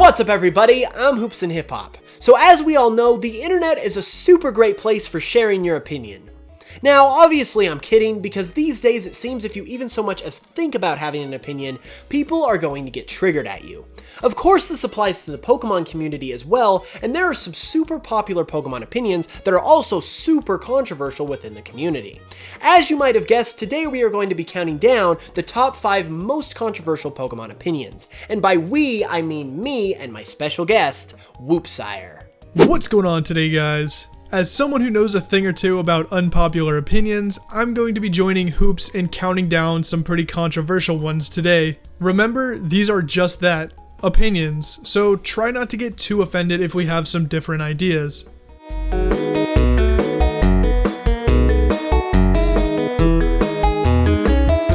What's up everybody, I'm HoopsandHipHop. So as we all know, the internet is a super great place for sharing your opinion. Now, obviously I'm kidding, because these days it seems if you even so much as think about having an opinion, people are going to get triggered at you. Of course this applies to the Pokemon community as well, and there are some super popular Pokemon opinions that are also super controversial within the community. As you might have guessed, today we are going to be counting down the top 5 most controversial Pokemon opinions. And by we, I mean me and my special guest, Woopsire. What's going on today, guys? As someone who knows a thing or two about unpopular opinions, I'm going to be joining Hoops in counting down some pretty controversial ones today. Remember, these are just that, opinions, so try not to get too offended if we have some different ideas.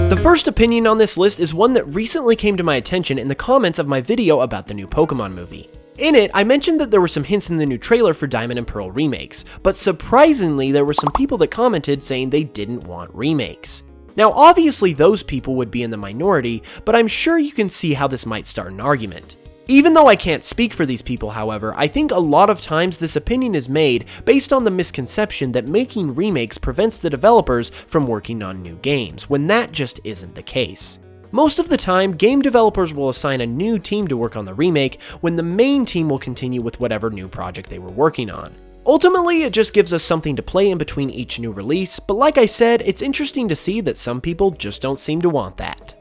The first opinion on this list is one that recently came to my attention in the comments of my video about the new Pokemon movie. In it, I mentioned that there were some hints in the new trailer for Diamond and Pearl remakes, but surprisingly there were some people that commented saying they didn't want remakes. Now obviously those people would be in the minority, but I'm sure you can see how this might start an argument. Even though I can't speak for these people, however, I think a lot of times this opinion is made based on the misconception that making remakes prevents the developers from working on new games, when that just isn't the case. Most of the time, game developers will assign a new team to work on the remake, when the main team will continue with whatever new project they were working on. Ultimately, it just gives us something to play in between each new release, but like I said, it's interesting to see that some people just don't seem to want that.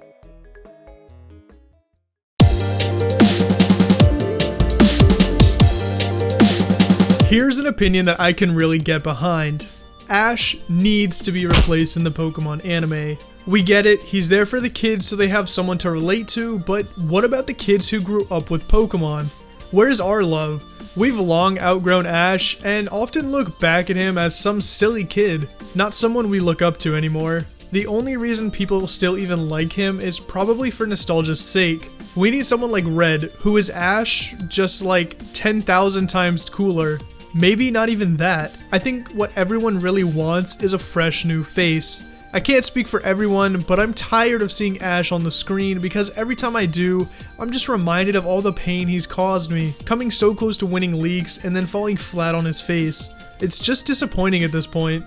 Here's an opinion that I can really get behind. Ashe needs to be replaced in the Pokemon anime. We get it, he's there for the kids so they have someone to relate to, but what about the kids who grew up with Pokemon? Where's our love? We've long outgrown Ashe and often look back at him as some silly kid, not someone we look up to anymore. The only reason people still even like him is probably for nostalgia's sake. We need someone like Red, who is Ashe, just like 10,000 times cooler. Maybe not even that. I think what everyone really wants is a fresh new face. I can't speak for everyone, but I'm tired of seeing Ashe on the screen because every time I do, I'm just reminded of all the pain he's caused me, coming so close to winning leagues and then falling flat on his face. It's just disappointing at this point.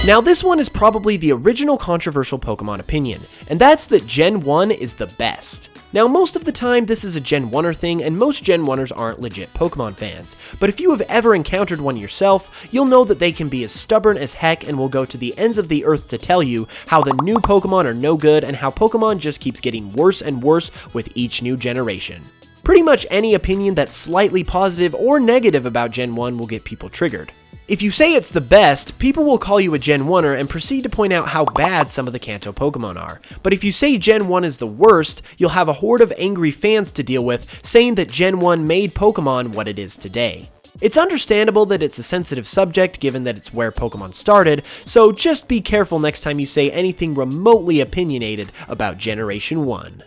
Now this one is probably the original controversial Pokemon opinion, and that's that Gen 1 is the best. Now most of the time this is a Gen 1er thing, and most Gen 1ers aren't legit Pokemon fans, but if you have ever encountered one yourself, you'll know that they can be as stubborn as heck and will go to the ends of the earth to tell you how the new Pokemon are no good and how Pokemon just keeps getting worse and worse with each new generation. Pretty much any opinion that's slightly positive or negative about Gen 1 will get people triggered. If you say it's the best, people will call you a Gen 1er and proceed to point out how bad some of the Kanto Pokemon are. But if you say Gen 1 is the worst, you'll have a horde of angry fans to deal with saying that Gen 1 made Pokemon what it is today. It's understandable that it's a sensitive subject given that it's where Pokemon started, so just be careful next time you say anything remotely opinionated about Generation 1.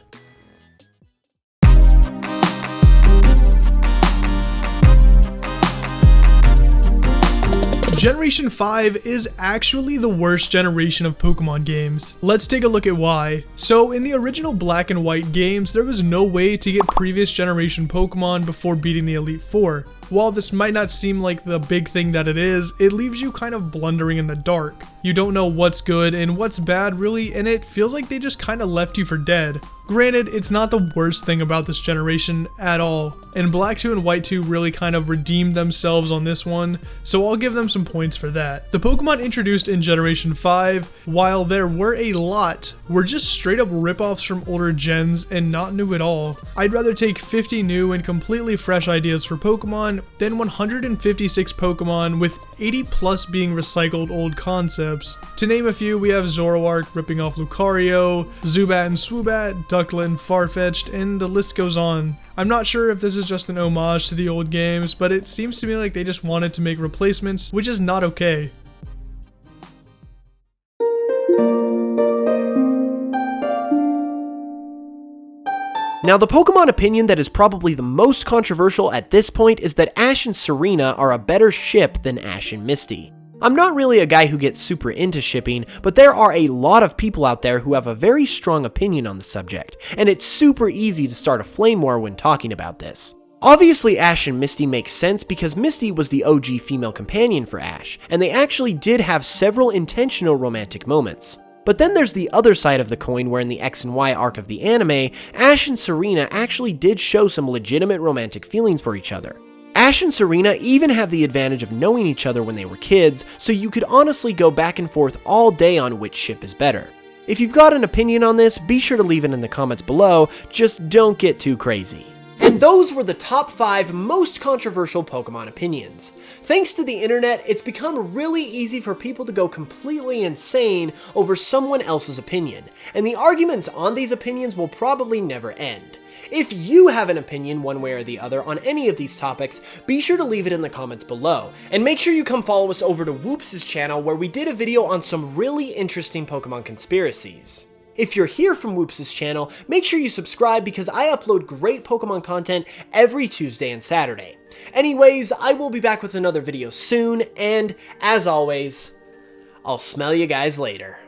Generation 5 is actually the worst generation of Pokemon games. Let's take a look at why. So in the original Black and White games, there was no way to get previous generation Pokemon before beating the Elite Four. While this might not seem like the big thing that it is, it leaves you kind of blundering in the dark. You don't know what's good and what's bad really, and it feels like they just kind of left you for dead. Granted, it's not the worst thing about this generation at all, and Black 2 and White 2 really kind of redeemed themselves on this one, so I'll give them some points for that. The Pokemon introduced in Generation 5, while there were a lot, were just straight up ripoffs from older gens and not new at all. I'd rather take 50 new and completely fresh ideas for Pokemon than 156 Pokemon with 80 plus being recycled old concepts. To name a few, we have Zoroark ripping off Lucario, Zubat and Swoobat, Ducklet, Farfetch'd, and the list goes on. I'm not sure if this is just an homage to the old games, but it seems to me like they just wanted to make replacements, which is not okay. Now, the Pokemon opinion that is probably the most controversial at this point is that Ashe and Serena are a better ship than Ashe and Misty. I'm not really a guy who gets super into shipping, but there are a lot of people out there who have a very strong opinion on the subject, and it's super easy to start a flame war when talking about this. Obviously, Ashe and Misty make sense because Misty was the OG female companion for Ashe, and they actually did have several intentional romantic moments. But then there's the other side of the coin where in the X and Y arc of the anime, Ashe and Serena actually did show some legitimate romantic feelings for each other. Ashe and Serena even have the advantage of knowing each other when they were kids, so you could honestly go back and forth all day on which ship is better. If you've got an opinion on this, be sure to leave it in the comments below, just don't get too crazy. And those were the top 5 most controversial Pokemon opinions. Thanks to the internet, it's become really easy for people to go completely insane over someone else's opinion, and the arguments on these opinions will probably never end. If you have an opinion one way or the other on any of these topics, be sure to leave it in the comments below, and make sure you come follow us over to Woops' channel where we did a video on some really interesting Pokemon conspiracies. If you're here from Woops' channel, make sure you subscribe because I upload great Pokemon content every Tuesday and Saturday. Anyways, I will be back with another video soon, and as always, I'll smell you guys later.